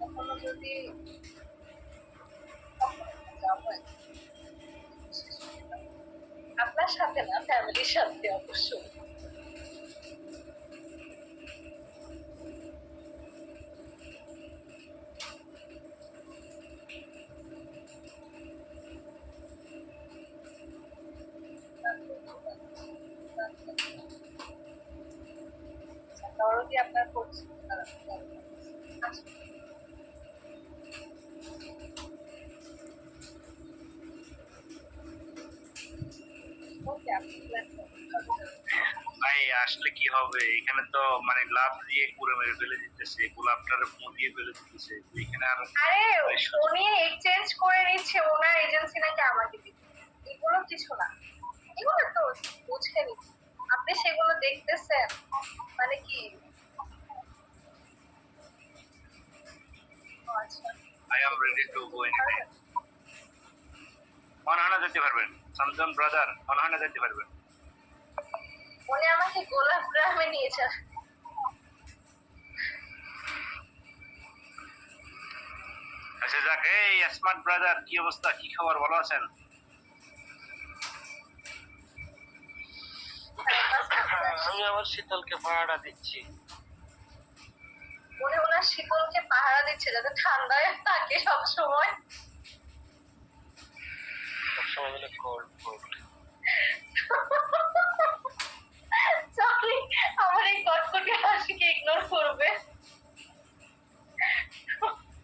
কখনো যদি আপনার সাথে না, ফ্যামিলির সাথে অবশ্যই। দরদি আপনার পরিচিত ভাই আসলে কি হবে, এখানে তো মানে লাভ দিয়ে পুরো মেরে ফেলে দিতেছে, গোলাপটার ফোন দিয়ে ফেলে দিতেছে এখানে। আর আরে উনি এক্সচেঞ্জ করে নিচ্ছে, ওনার এজেন্সি নাকি আমাকে দিচ্ছে। এগুলো কিছু না, এগুলো তো বুঝেনি, আপনি সেগুলো দেখতেছেন মানে কি? আচ্ছা, I am ready to go anyway. মনে যেতে পারবেন সামজন ব্রাদার, মনে যেতে পারবেন। উনি আমাকে গোলাপ গ্রামে নিয়েছে। আচ্ছা যাক, এই স্মার্ট ব্রাদার, কি অবস্থা, কি খবর, ভালো আছেন? আমি আমার শীতলকে পাহাড়া দিচ্ছি। উনি ওনার শীতলকে পাহারা দিচ্ছে যাতে ঠান্ডায় থাকে সবসময়। সবসময় বলে কোল্ড কোল্ড। সরি, আমার এই কটকটি হাসিকে ইগনোর করবে।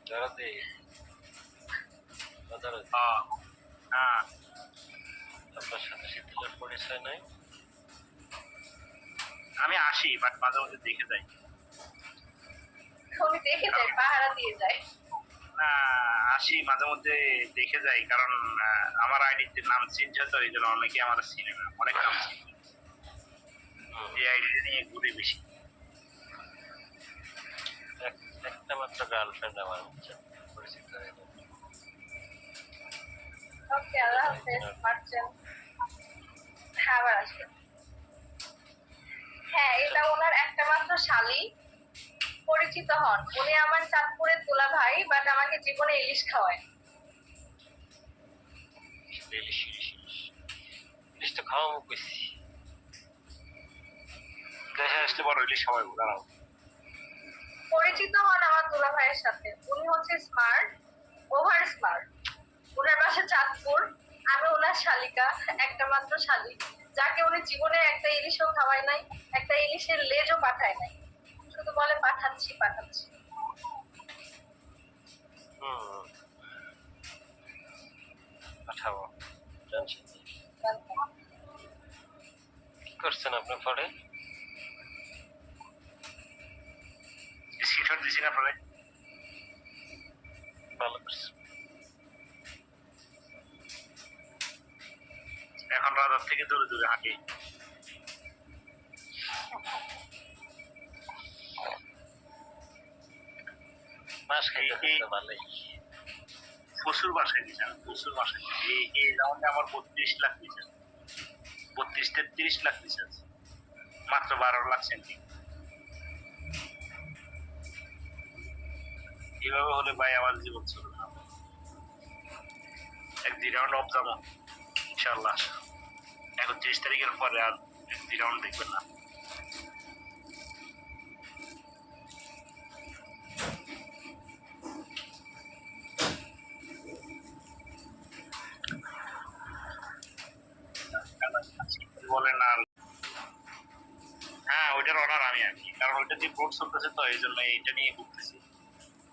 দরদি আপনার সাথে শীতলের পরিচয় নাই? আমি আসি, বাট মাঝে মাঝে দেখে যাই। উনি দেখে যায়, পাহারা দিয়ে যায়। না, আসি মাঝে মধ্যে দেখে যাই, কারণ আমার আইডিতে নাম চেঞ্জ হতো, এই জন্য অনেকে আমার চিনে না, অনেক নাম চিনে। এই আইডি নিয়ে ঘুরে বেশি। একটা মাত্র গার্লফ্রেন্ড আমার পরিচিত হয়ে গেল। ওকে, আল্লাহ হাফেজ। মার্চেন আবার আসবে। হ্যাঁ, এটা ওনার একটা মাত্র শালী, পরিচিত হন। উনি আমার চাঁদপুরের দুলা ভাই, বাট আমাকে জীবনে ইলিশ খাওয়ায়। ইলিশ তো খাওয়াবো কইছি। দেশে আসলে বড় ইলিশ সবাই দাঁড়াও। পরিচিত হন আমার দুলা ভাইয়ের সাথে। উনি হচ্ছে স্মার্ট, ওভার স্মার্ট। ওনার বাসা চাঁদপুর, আমি ওনার শালিকা, একটা মাত্র শালী, যাকে উনি জীবনে একটা ইলিশও খাওয়ায় নাই, একটা ইলিশের লেজও পাঠায় নাই, শুধু বলে পাঠাচ্ছি পাঠাচ্ছি। পাঠাবো, টেনশন নেই। কি করছেন আপনি পরে? স্ক্রিনশট দিছি না পরে? ভালো করছেন। এখন রাজার থেকে দূরে দূরে হাঁটি। মাস খাইতে ভালোই। প্রচুর বাসায় দিয়েছেন, প্রচুর বাসায়। এই রাউন্ডে আমার 32 লাখ দিয়েছেন, 32-33 লাখ দিয়েছেন, মাত্র 12 লাখ সেন্টি। এভাবে হলে ভাই আমার জীবন চলবে না। এক 2 রাউন্ড অফ যাবো ইনশাল্লাহ। 31 তারিখের পরে আর 2 রাউন্ড দেখবেন না। বলেন আর হ্যাঁ, ওইটার অর্ডার আমি আর কি, কারণ ওইটা দিয়ে ভোট চলতেছে, তো এই জন্য এইটা নিয়ে ঘুরতেছি।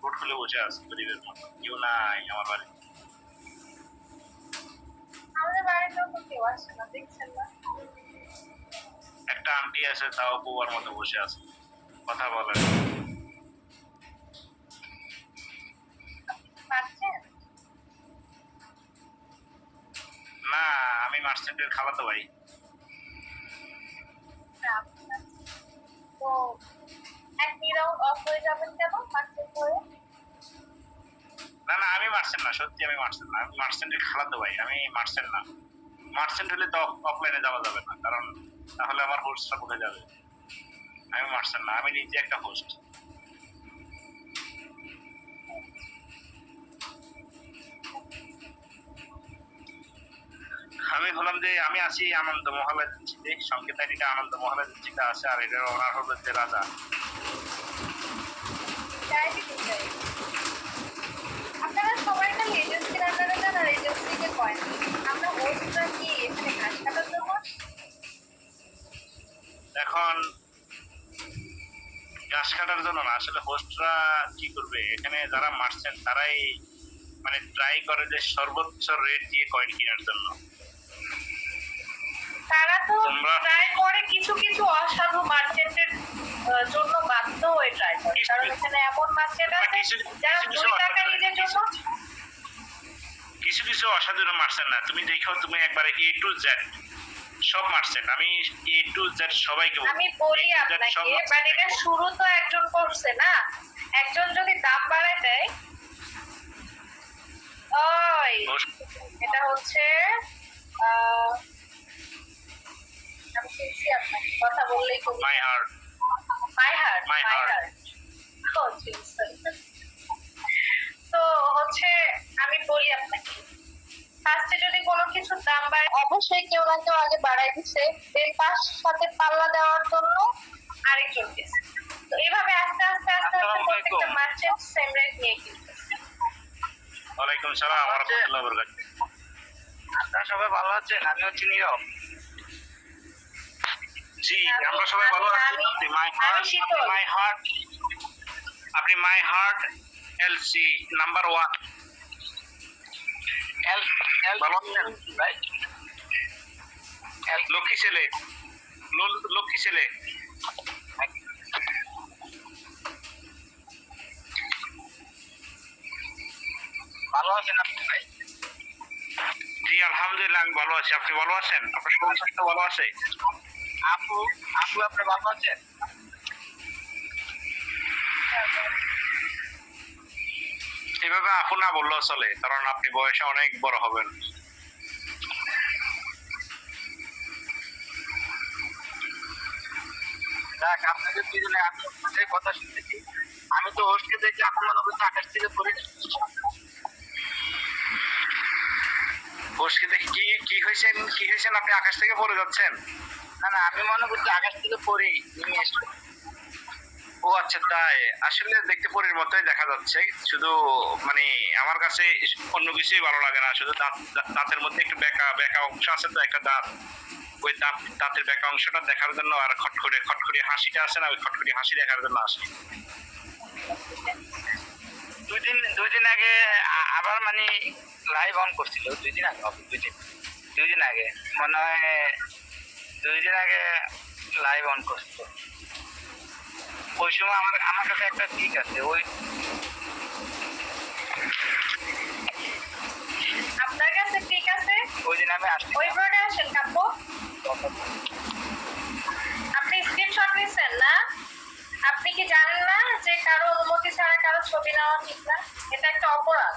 ভোট খুলে বসে আছি গরিবের মতো, কেউ নাই আমার বাড়ি। আমাদের বাড়িতেও তো কেউ আসে না, দেখছেন না? একটা আন্টি আছে, তাও বউয়ার মতো বসে আছে, কথা বলে না। আমি মার্চেন্টের খালাতো ভাই। তো এক রাউন্ড অফ হয়ে যাবেন কেন মার্চেন্ট হয়ে? না না, আমি মার্চেন্ট না, সত্যি আমি মার্চেন্ট না, আমি মার্চেন্টের খালাতো ভাই, আমি মার্চেন্ট না। মার্চেন্ট হলে তো অফলাইনে যাওয়া যাবে না, কারণ তাহলে আমার হোস্টটা বলে যাবে আমি মার্শাল না, আমি নিজে একটা হোস্ট। আমি হলাম যে আমি আছি আনন্দ মহলা দিচ্ছি, সংকেত আইডিটা আনন্দ মহলা দিচ্ছিটা আছে, আর এটা ওনার হলো যে রাজা। চাই দিতে চাই। আপনারা সবাই খালি এজেন্সির আন্ডারে যান আর এজেন্সিকে কয়েন। আমরা হোস্টরা কি এখানে ঘাস কাটার জন্য? এখন ঘাস কাটার জন্য না, আসলে হোস্টরা কি করবে, এখানে যারা মারছেন তারাই মানে ট্রাই করে যে সর্বোচ্চ রেট দিয়ে কয়েন কেনার জন্য। তারা তো তোমরা- ট্রাই করে কিছু কিছু অসাধু মার্চেন্টের জন্য বাধ্য হয়ে ট্রাই করে, কারণ এখানে এমন মার্চেন্ট আছে যারা 2 টাকা নিজের জন্য। কিছু কিছু অসাধারণ মারছেন না, তুমি দেখো, তুমি একবারে A to Z সব মারছেন, আমি A to Z সবাইকে বলবো। আমি বলি A to Z সব আপনাকে, মারছেন। মানে এটা শুরু তো একজন করছে না, একজন যদি দাম বাড়ায় দেয়, ওই এটা হচ্ছে আমি শুনছি আপনাকে কথা বললেই কবি my heart. My heart My heart. তো হচ্ছে আমি বলি আপনাকে, ফার্স্টে যদি কোনো কিছুর দাম বাড়ে অবশ্যই কেউ না কেউ আগে বাড়াই দিচ্ছে, দেন তার সাথে পাল্লা দেওয়ার জন্য আরেকজন দিচ্ছে। তো এইভাবে আস্তে আস্তে আস্তে আস্তে প্রত্যেকটা মার্চেন্ট সেম রেট নিয়ে কিনতেছে। ওয়ালাইকুম সালাম ওয়া রাহমাতুল্লাহি ওয়া বারাকাতুহু। আপনারা সবাই ভালো আছেন? আমি হচ্ছে নীরব। জি আমরা সবাই ভালো আছি। আপনি মাই হার্ট, আপনি মাই হার্ট এলসি নাম্বার 1 ভালো আছেন? রাইট? লক্ষ্মী ছেলে, লক্ষ্মী ছেলে। ভালো আছেন আপনি ভাই? জি আলহামদুলিল্লাহ আমি ভালো আছি। আপনি ভালো আছেন? আপনার শরীর স্বাস্থ্য ভালো আছে? আপু আপু আপনি ভালো আছেন? এভাবে আপু না বললেও চলে, কারণ আপনি বয়সে অনেক বড় হবেন। দেখ আপনাদের দুজনে আমি আপনাদের কথা শুনতেছি, আমি তো হোস্টকে দেখে আপনি মনে করছি আকাশ থেকে পড়ে বসকে দেখি কি হয়েছেন, কি হয়েছেন, আপনি আকাশ থেকে পড়ে যাচ্ছেন? না না, আমি মনে করছি আকাশ থেকে পড়েই নেমে এসে। ও আচ্ছা, তাই আসলে দেখতে পরীর মতোই দেখা যাচ্ছে, শুধু মানে আমার কাছে অন্য কিছুই ভালো লাগে না, শুধু দাঁতের মধ্যে একটু বেঁকা অংশ আছে, তো একটা দাঁত, ওই দাঁতের বেঁকা অংশটা দেখার জন্য, আর খটখটে হাসিটা আছে না, ওই খটখটে হাসি দেখার জন্য আসি। দুই দিন আগে আবার মানে লাইভ অন করছিল, দুই দিন আগে মনে হয় 2 দিন আগে লাইভ অন করছিল। ওই সময় আমার কাছে একটা দিক আছে, ওই আপনার কাছে ঠিক আছে, ওই দিন আমি আসছি। ওই ব্রডে আসেন কাব্য। আপনি স্ক্রিনশট নিছেন না? আপনি কি জানেন না যে কারো অনুমতি ছাড়া কারো ছবি নেওয়া ঠিক না? এটা একটা অপরাধ।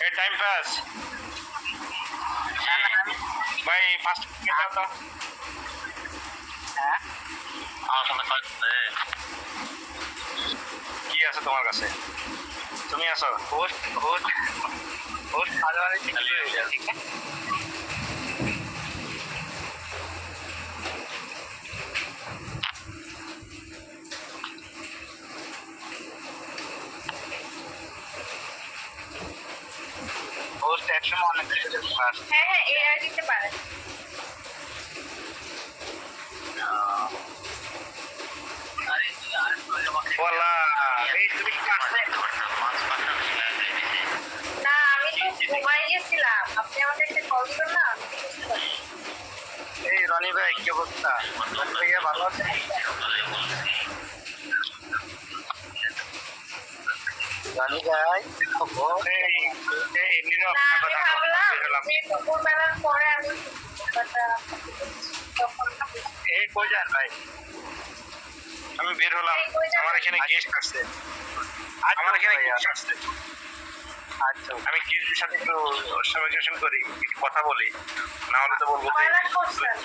এই টাইম পাস ভাই, ফার্স্ট হ্যাঁ আমার সাথে কি আছে তোমার কাছে? তুমি আছো? হোস্ট মাঝে ঠিক হয়ে যায়, ঠিক আছে? হোস্ট একসময় অনেক কিছু হ্যাঁ হ্যাঁ, এআই দিতে পারেন। ওয়ালা এই তুমি কি আসলে না, আমি তো ঘুমাই গেছিলাম, আপনি আমাকে একটা কল দিবেন না? আমি তো বুঝতে পারি। এই রনি ভাই কি অবস্থা? ভাইয়া ভালো আছেন? রনি ভাই খবর? এই নীরব না, আমি কথা ভাবলাম বললাম। যে দুপুর বেলার পরে আমি তখন এই কই যান ভাই? আমি বের হলাম, আমার এখানে গেস্ট আসছে, আমার এখানে গেস্ট আসছে। আচ্ছা আমি কিরির সাথে একটু কমিউনিকেশন করি, একটু কথা বলি, না হলে তো বলবো যে মারাক করছেন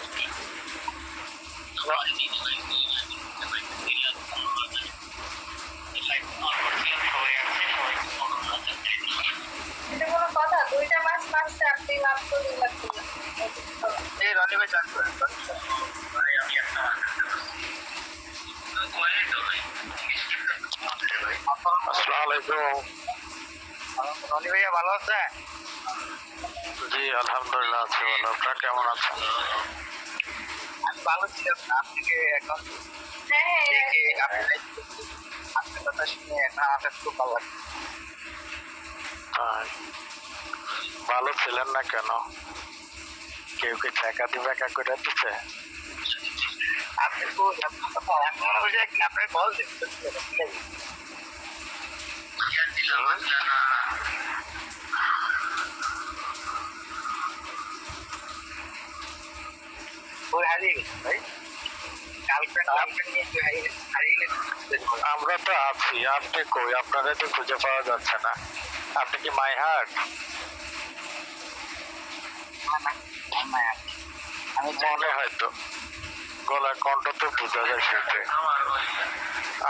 এটা কোনো কথা? 2টা মাস মারছে আপনি মাত্র 2 লাখ টাকা। এই রনি ভাই জয়েন করেন আসসালামু আলাইকুম। রনি ভাইয়া ভালো আছে? জি আলহামদুলিল্লাহ আছি ভালো। আপনারা কেমন আছেন? আমি ভালো ছিলাম না, আপনাকে এখন হ্যাঁ দেখে হ্যাঁ আপনার কথা শুনে এখন আমার কাছে খুব ভালো লাগছে। তাই? ভালো ছিলেন না কেন? কেউ কি টাকা দিয়ে বেকা করে দিচ্ছে? আপনি তো আমি মনে করছি একদিন আপনাকে কল দিচ্ছি। ওই হারিয়ে গেছে ভাই, গার্লফ্রেন্ড নিয়ে একটু হারিয়ে গেছে। আমরা তো আছি, আপনি কই? আপনারা তো খুঁজে পাওয়া যাচ্ছে না। আপনি কি মাই হার্ট? আমি মনে হয় তো, গলার কণ্ঠ তো বোঝা যায় সেটাই।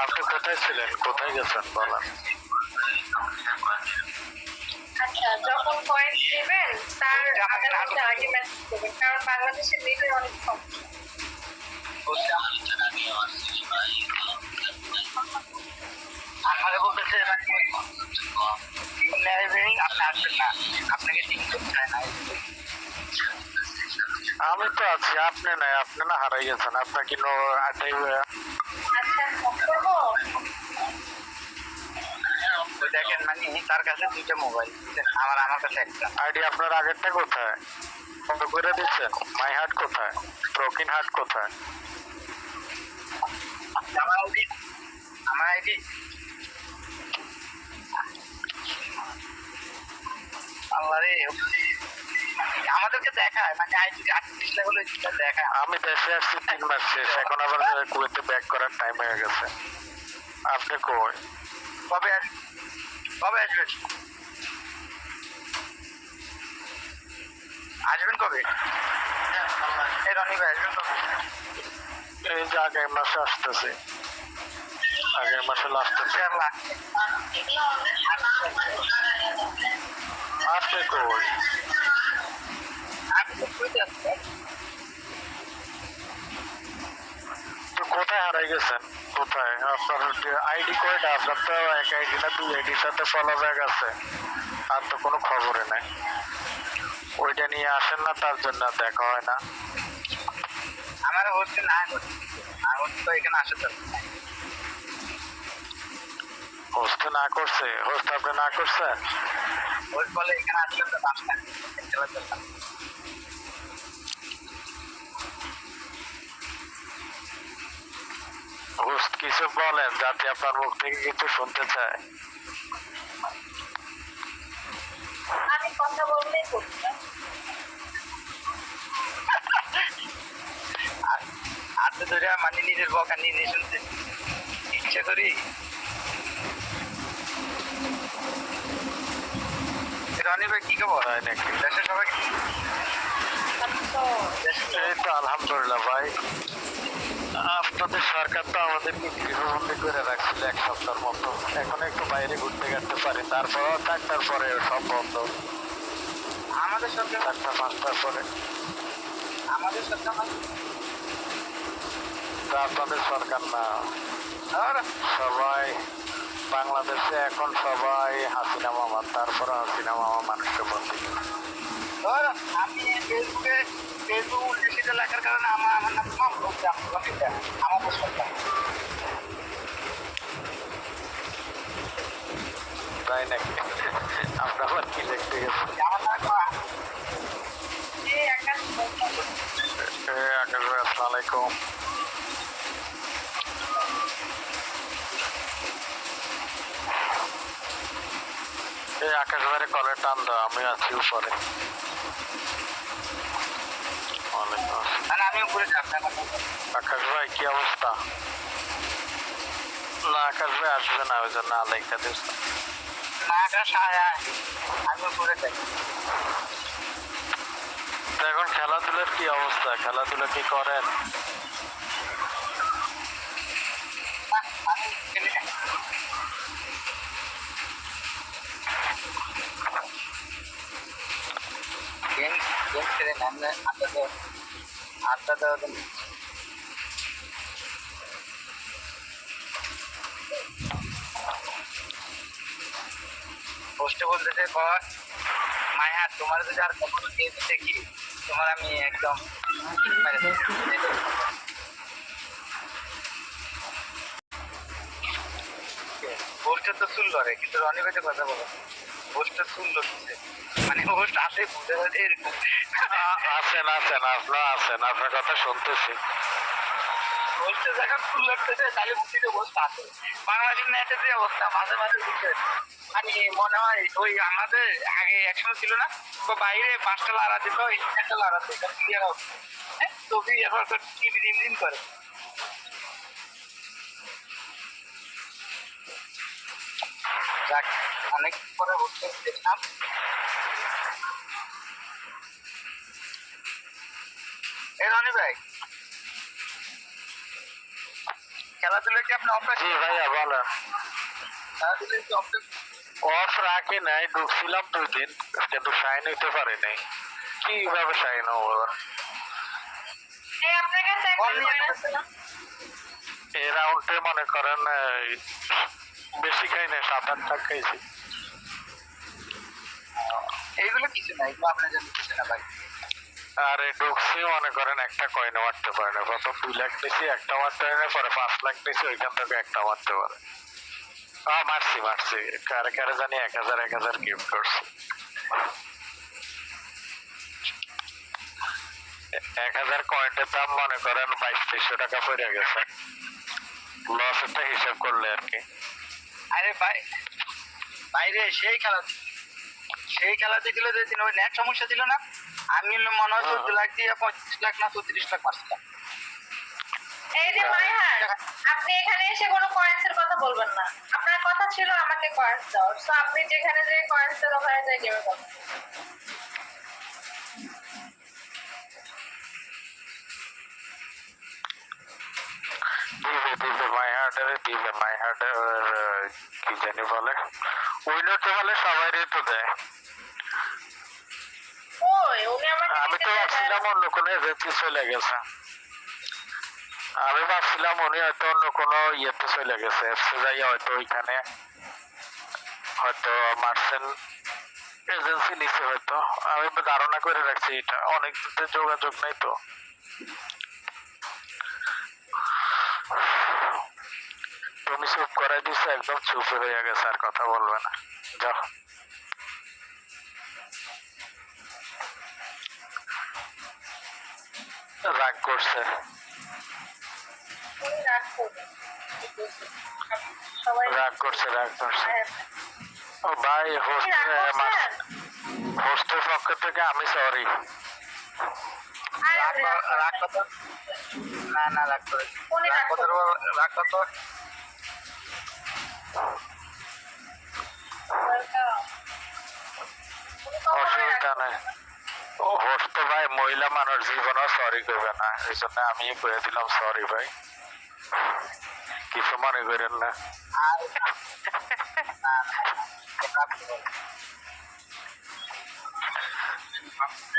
আপনি কোথায় ছিলেন, কোথায় গেছেন বলেন? আচ্ছা যখন পয়েন্ট নেবেন তার আধা ঘন্টা আগে মেসেজ করবেন, কারণ বাংলাদেশের নেটের অনেক সমস্যা। আমাকে বলতেছে আপনি আসবেন না, আপনাকে টিম করতে হয় না। আমি তো আছি, আপনি নাই। আপনি না হারাই গেছেন, আপনার কি আটাই আচ্ছা করবো ওই দেখেন মানে তার কাছে 2টা মোবাইল, আমার কাছে একটা। আইডি আপনার আগেরটা কোথায়? বন্ধ করে দিচ্ছেন? মাই হার্ট কোথায়? ব্রোকেন হার্ট কোথায়? আমার আইডি আমারে আমাদেরকে দেখায় মানে আইডি 38 লেভেল দেখায়। আমি দেশে আসছি 3 মাস শেষ, এখন আবার কুয়েতে ব্যাক করার টাইম হয়ে গেছে। আপনি কই? কবে আসবেন? আসবেন কবে? এই রনি ভাই আসবেন কবে? এই যে আগের মাসে আসতেছি, আগের মাসে লাস্টের। আপনি কই? তো কোথায় হারাই গেছেন? কোথায় আপনার আইডি? কয়টা আপনার? তো এক আইডি না 2 আইডির সাথে ফলো ব্যাক আছে, আর তো কোনো খবরে নাই। ওইটা নিয়ে আসেন না, তার জন্য দেখা হয় না। আমার হচ্ছে না তো এখানে আসার দরকার নাই। হোস্ট না করছে? হোস্ট আপনি না করছেন? ওর বলে এখানে আসলে তো বাসটা হোস্ট কিছু বলেন যাতে আপনার মুখ থেকে কিছু শুনতে চায়। আমি কথা বললেই করতাম। হাতে ধরে মানে নিজের বকা নিজে শুনতে ইচ্ছে করি। রনি ভাই কি খবর? তাই নাকি? দেশের সবাই এই তো আলহামদুলিল্লাহ ভাই। আপনাদের সরকার তো আমাদেরকে গৃহবন্দী করে রাখছিল 1 সপ্তাহের মতো। এখন একটু বাইরে ঘুরতে গেতে পারি, তারপরও 4টার পরে সব বন্ধ। আমাদের সরকার 4টা 5টার পরে। আমাদের সরকার তা আপনাদের সরকার না, আর সবাই বাংলাদেশে এখন সবাই হাসিনা মামা, তারপরে হাসিনা মামা মানুষকে বন্দী করে। ধর আমি ফেসবুক উল্টে লেখার কারণে আমার নাম আমাদের সরকার। তাই নাকি? আমরা আবার কি লিখতে গেছি? আমার নাম এই আকাশ আকাশ ভাই আসসালামু আলাইকুম। এই আকাশ ভাইয়ের কলের টান দাও, আমি আছি উপরে। ওয়ালাইকুম আসসালাম। না আমি উপরে যাবো না। আকাশ ভাই কি অবস্থা? না আকাশ ভাই আসবে না, ওই জন্য আলাইকা দিস। নাকা সায়া আমি উপরে যাই। তো এখন খেলাধুলার কি অবস্থা? খেলাধুলা কি করেন? আমি খেলি না। গেম গেম খেলে না, আমরা আড্ডা দেওয়া দিন। পোস্টে বলতেছে কর মায়া তোমার যদি আর কখনো গেম দেখি তোমার আমি একদম মেরে দেব। পোস্টে তো শুনলো রে, কিন্তু রনি ভাইতে কথা বলো পোস্টে শুনলো কিসে, মানে পোস্ট আসে বুঝে যাচ্ছে এরকম। আছেন আছেন, আপনার আছেন, আপনার কথা শুনতেছি। পোস্টে যখন ফুল লাগতেছে তাহলে মুক্তিতে পোস্ট আসে। বাংলাদেশ নেটের যে অবস্থা মাঝে মাঝে দিচ্ছে, মানে মনে হয় ওই আমাদের আগে একসময় ছিল না তো বাইরে 5টা লারা দিত, একটা লারা দিত ক্লিয়ার হবে। হ্যাঁ তবু এবার তো টিভি দিন দিন করে। যাক অনেক পরে উঠতে দেখলাম। এই রনি ভাই খেলাধুলা কি আপনি অভ্যাস? জি ভাইয়া বলেন। খেলাধুলা কি অভ্যাস? অফ রাখি নাই, ঢুকছিলাম 2 দিন, কিন্তু সাইন হইতে পারি নাই। কিভাবে সাইন হবো? এই আপনার কাছে একটা কয়েন আছে না? এই রাউন্ডে মনে করেন বেশি খাই না, 7-8 টাকা খাইছি। এইগুলো কিছু না, এগুলো আপনার জন্য কিছু না ভাই। আর এই ঢুকছি মনে করেন একটা কয়েন মারতে পারে না, প্রথম 2 লাখ নিছি, একটা মারতে পারে না, পরে 5 লাখ নিছি, ওইখান থেকে একটা মারতে পারে। মারছি মারছি, কারে কারে জানি 1000 গিফট করছি। 1000 কয়েনের দাম মনে করেন 2200 টাকা পড়ে গেছে, লস একটা হিসাব করলে আর কি। আরে ভাই বাইরে সেই খেলাতে ছিল যে দিন ওই নেট সমস্যা ছিল না, আমি মনে হয় 14 লাখ দিয়ে 25 লাখ না 34 লাখ মারছিলাম। এই যে মাইহার, আপনি এখানে এসে কোনো কয়েন্সের কথা বলবেন না। আপনার কথা ছিল আমাকে কয়েন্স দাও, সো আপনি যেখানে যে কয়েন্স দেন ওখানে যাই গেমে কথা। দিবে মাই হার্টের, দিবে মাই হার্টের, কি জানি বলে, উইনার তো বলে সবাই তো দেয়। ওই উনি আমার আমি তো ভাবছিলাম অন্য কোনো এজেন্সি চলে গেছে, আমি ভাবছিলাম উনি হয়তো অন্য কোনো ইয়েতে চলে গেছে, এফসি যাইয়া হয়তো ওইখানে হয়তো মার্সেন এজেন্সি নিচে হয়তো, আমি ধারণা করে রাখছি এটা, অনেক দিন যোগাযোগ নাই তো। তুমি চুপ করাই দিছো, একদম চুপ হয়ে গেছে, আর কথা বলবে না, যাও। রাগ করছে, উনি রাগ করবেন। সবাই রাগ করছে, রাগ করছে। ও ভাই, আপনি রাগ করছেন? হোস্টের পক্ষ থেকে আমি সরি। আরে রাগ কত? না না রাগ করে উনি রাগ রাগ কত? করবেন। রাগ কত? Welcome. উনি কখনোই রাগ অসুবিধা নাই, করবেন না। ও হোস্ট তো ভাই মহিলা মানুষ, জীবনও সরি করবে না, এই জন্য আমি করে দিলাম সরি ভাই, কিছু মনে করেন না। আর না রাগ করো।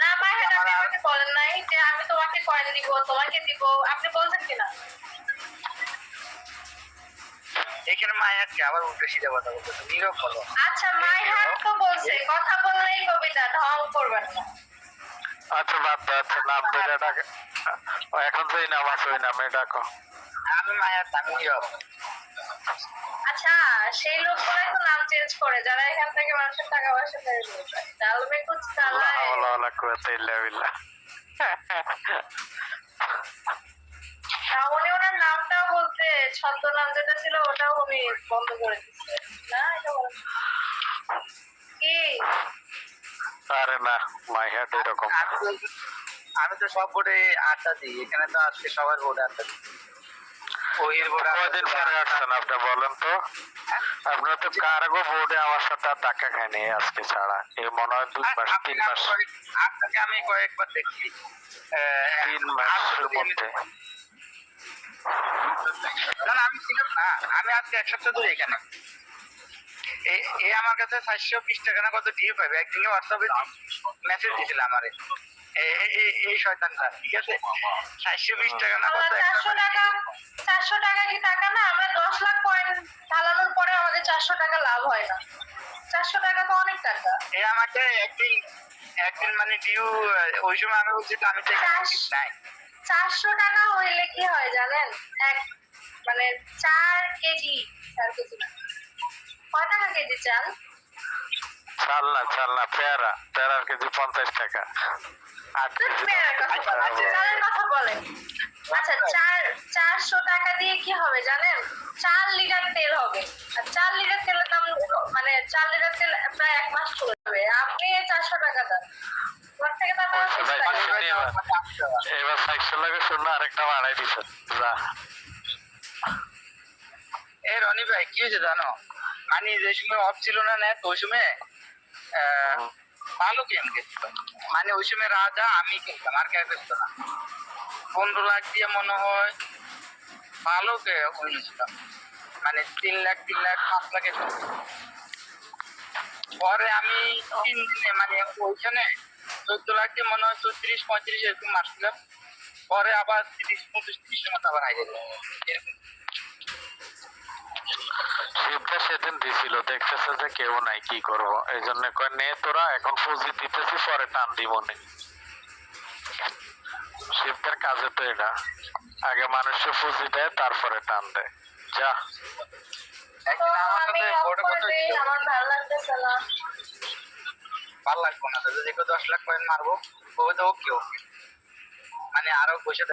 না মাইহার, আপনি আমাকে বলেন নাই যে আমি তোমাকে কয়েন দিব, তোমাকে দিব, আপনি বলছেন কিনা? এখানে মায়াকে আবার উল্টো সিধা কথা বলতেছে, নীরব বলো। আচ্ছা মাইহার তো বলছে কথা বললেই কবিতা, ঢং করবেন না। আচ্ছা বাদ দাও, আচ্ছা নাম ধরে ডাকে, এখন যেই নাম আছে ওই নামে ডাকো। আমি মায়া, আমি নীরব। আচ্ছা সেই লোকগুলাই তো নাম চেঞ্জ করে যারা এখান থেকে মানুষের টাকা পয়সা মেরে নিয়ে যায়। ডাল মে কুছ কালা লা है। হাওলা ওয়ালা কুওয়াতা ইল্লা বিল্লাহ। উনি ওনার নামটাও বলতে, ছদ্মনাম যেটা ছিল ওটাও উনি বন্ধ করে দিচ্ছে না, এটা বলেন কি? আরে না, মাই হার্ট এরকম না। আমি তো সব বোর্ডে আড্ডা দিই, এখানে তো আজকে সবার বোর্ডে আড্ডা দিই। ওহির কয়দিন পরে আসছেন আপনি বলেন তো? আপনার তো কার্গো বোর্ডে আমার সাথে আর ধাক্কা খায়নি আজকে ছাড়া, এই মনে হয় 2 মাস 3 মাস আপনাকে আমি কয়েকবার দেখছি 3 মাসের মধ্যে। না না, আমি ছিলাম না, আমি আজকে 1 সপ্তাহ ধরে এখানে। এ আমার কাছে 420 টাকা না কত দিয়ে পাবে, একদিকে হোয়াটসঅ্যাপে মেসেজ দিছিল আমারে এই শয়তানটা, ঠিক আছে? 420 টাকা না কত 400 টাকা কি টাকা না? আমরা 10 লাখ পয়েন্ট ঢালানোর পরে আমাদের 400 টাকা লাভ হয় না। 400 টাকা তো অনেক টাকা। এ আমাকে একদিন মানে ডিউ, ওই সময় আমি বলছি তো আমি তো এখানে নাই। 400 টাকা হইলে কি হয় জানেন? এক মানে 4 কেজি না। কয় টাকা কেজি চাল? চাল না পেয়ারার কেজি 50 টাকা, 8 কেজি চালের কথা বলেন। আচ্ছা 400 টাকা দিয়ে কি হবে জানেন? 4 লিটার তেল হবে। আর 4 লিটার তেলের দাম মানে 4 লিটার তেল প্রায় 1 মাস চলে যাবে। আপনি 400 টাকা দেন, ওর থেকে তো আপনার বেশি লাগে। এবার 400 লাগে শূন্য আরেকটা বাড়াই দিছে যা। এ রনি ভাই কি হয়েছে জানো, মানে যে সময় অফ ছিল না নেট, ওই সময় ভালো গেম খেলতো, মানে ওই সময় রাজা আমি খেলতাম, আর কেউ খেলতো না। 15 লাখ দিয়ে মনে হয় ভালো হয়েছিলাম, মানে 3 লাখ 5 লাখের পরে আমি 3 দিনে মানে ওইখানে 14 লাখ দিয়ে মনে হয় 34-35 এরকম মারছিলাম, পরে আবার 30-35 মতো আবার হাইরে দিলাম এরকম। শিবটা সেদিন দিছিল, দেখতেছে যে কেউ নাই, কি করবো, এই জন্য কয় নে তোরা, এখন ফুজি দিতেছি পরে টান দিব নে। শিবটার কাজে তো এটা, আগে মানুষকে ফুজি দেয় তারপরে টান দেয়। যা একদিন আমার আমি সাথে অফ বড় করে কথা দেই, ছিল, আমার ভালো লাগতেছে না। ভালো লাগবে না, যদি 10 লাখ পয়েন্ট মারবো ও তো ওকে মানে আরো পয়সা